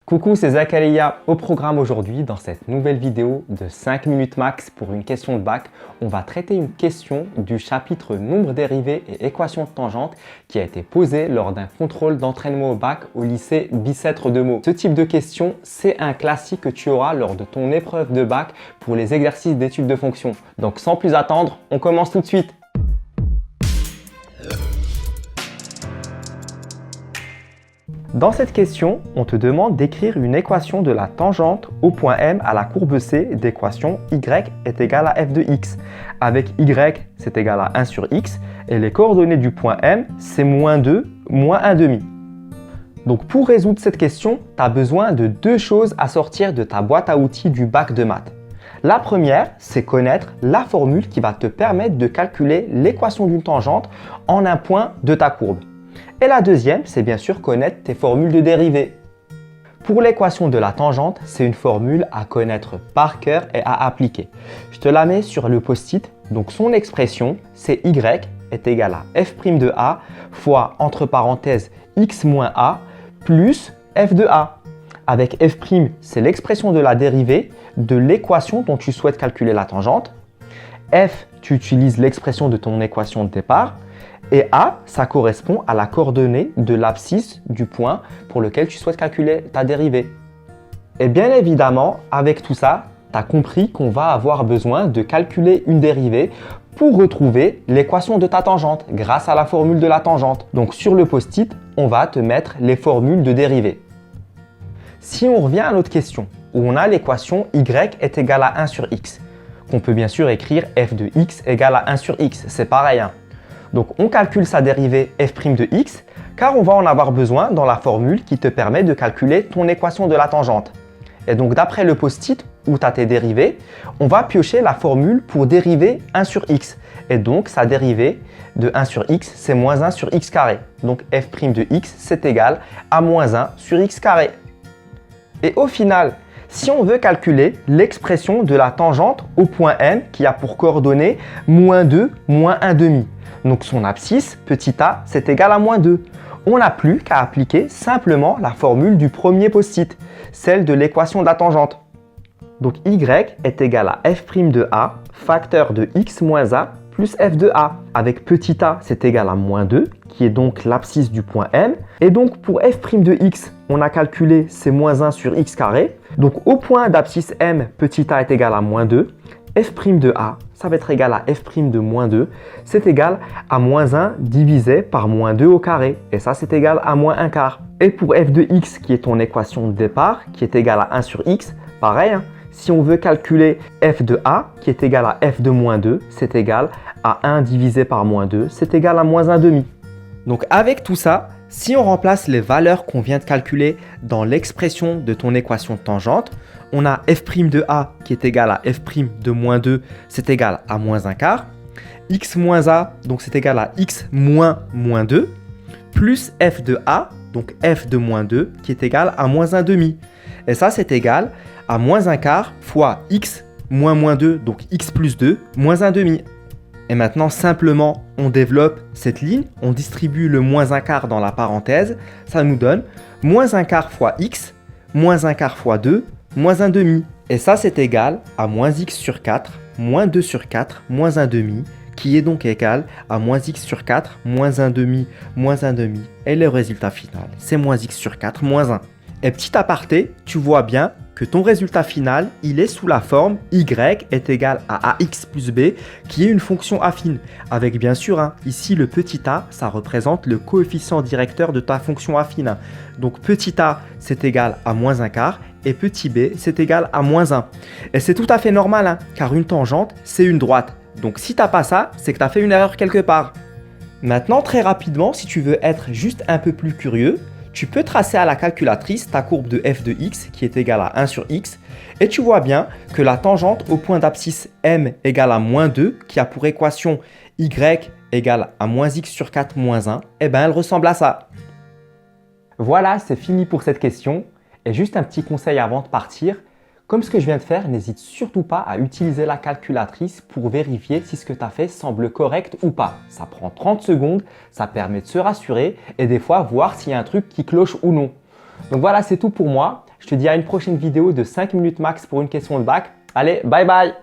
Coucou, c'est Zakaria. Au programme aujourd'hui, dans cette nouvelle vidéo de 5 minutes max pour une question de bac, on va traiter une question du chapitre nombre dérivé et équation de tangente qui a été posée lors d'un contrôle d'entraînement au bac au lycée Bicêtre de Meaux. Ce type de question, c'est un classique que tu auras lors de ton épreuve de bac pour les exercices d'études de fonction. Donc sans plus attendre, on commence tout de suite. Dans cette question, on te demande d'écrire une équation de la tangente au point M à la courbe C d'équation y est égal à f de x. Avec y, c'est égal à 1 sur x et les coordonnées du point M, c'est moins 2, moins 1 demi. Donc pour résoudre cette question, tu as besoin de deux choses à sortir de ta boîte à outils du bac de maths. La première, c'est connaître la formule qui va te permettre de calculer l'équation d'une tangente en un point de ta courbe. Et la deuxième, c'est bien sûr connaître tes formules de dérivée. Pour l'équation de la tangente, c'est une formule à connaître par cœur et à appliquer. Je te la mets sur le post-it. Donc son expression, c'est y est égal à f' de a fois, entre parenthèses, x moins a plus f de a. Avec f', c'est l'expression de la dérivée de l'équation dont tu souhaites calculer la tangente. F, tu utilises l'expression de ton équation de départ. Et A, ça correspond à la coordonnée de l'abscisse du point pour lequel tu souhaites calculer ta dérivée. Et bien évidemment, avec tout ça, tu as compris qu'on va avoir besoin de calculer une dérivée pour retrouver l'équation de ta tangente grâce à la formule de la tangente. Donc sur le post-it, on va te mettre les formules de dérivée. Si on revient à notre question, où on a l'équation y est égal à 1 sur x, qu'on peut bien sûr écrire f de x égale à 1 sur x, c'est pareil. Donc on calcule sa dérivée f' de x car on va en avoir besoin dans la formule qui te permet de calculer ton équation de la tangente. Et donc d'après le post-it où tu as tes dérivées, on va piocher la formule pour dériver 1 sur x. Et donc sa dérivée de 1 sur x, c'est moins 1 sur x carré. Donc f' de x, c'est égal à moins 1 sur x carré. Et au final, si on veut calculer l'expression de la tangente au point M qui a pour coordonnées moins 2, moins 1 demi. Donc son abscisse, petit a, c'est égal à moins 2. On n'a plus qu'à appliquer simplement la formule du premier post-it, celle de l'équation de la tangente. Donc y est égal à f' de a, facteur de x moins a, plus f de a. Avec petit a, c'est égal à moins 2, qui est donc l'abscisse du point M. Et donc pour f' de x, on a calculé c'est moins 1 sur x carré. Donc au point d'abscisse M, petit a est égal à moins 2. f' de a, ça va être égal à f' de moins 2, c'est égal à moins 1 divisé par moins 2 au carré. Et ça, c'est égal à moins 1 quart. Et pour f de x, qui est ton équation de départ, qui est égale à 1 sur x, pareil, si on veut calculer f de a, qui est égal à f de moins 2, c'est égal à 1 divisé par moins 2, c'est égal à moins 1 demi. Donc avec tout ça, si on remplace les valeurs qu'on vient de calculer dans l'expression de ton équation de tangente, on a f' de a qui est égal à f' de moins 2, c'est égal à moins 1 quart. X moins a, donc c'est égal à x moins moins 2, plus f de a, donc f de moins 2, qui est égal à moins 1 demi. Et ça, c'est égal à moins 1 quart fois x moins moins 2, donc x plus 2, moins 1 demi. Et maintenant, simplement, on développe cette ligne, on distribue le moins 1 quart dans la parenthèse, ça nous donne moins 1 quart fois x, moins 1 quart fois 2, moins 1 demi. Et ça, c'est égal à moins x sur 4, moins 2 sur 4, moins 1 demi, qui est donc égal à moins x sur 4, moins 1 demi, moins 1 demi. Et le résultat final, c'est moins x sur 4, moins 1. Et petit aparté, tu vois bien que ton résultat final, il est sous la forme y est égal à ax plus b, qui est une fonction affine. Avec bien sûr, ici le petit a, ça représente le coefficient directeur de ta fonction affine. Donc petit a, c'est égal à moins 1 quart, et petit b, c'est égal à moins 1. Et c'est tout à fait normal, car une tangente, c'est une droite. Donc si tu n'as pas ça, c'est que tu as fait une erreur quelque part. Maintenant, très rapidement, si tu veux être juste un peu plus curieux, tu peux tracer à la calculatrice ta courbe de f de x qui est égale à 1 sur x et tu vois bien que la tangente au point d'abscisse M égale à moins 2 qui a pour équation y égale à moins x sur 4 moins 1, eh bien elle ressemble à ça. Voilà, c'est fini pour cette question. Et juste un petit conseil avant de partir, comme ce que je viens de faire, n'hésite surtout pas à utiliser la calculatrice pour vérifier si ce que tu as fait semble correct ou pas. Ça prend 30 secondes, ça permet de se rassurer et des fois voir s'il y a un truc qui cloche ou non. Donc voilà, c'est tout pour moi. Je te dis à une prochaine vidéo de 5 minutes max pour une question de bac. Allez, bye bye!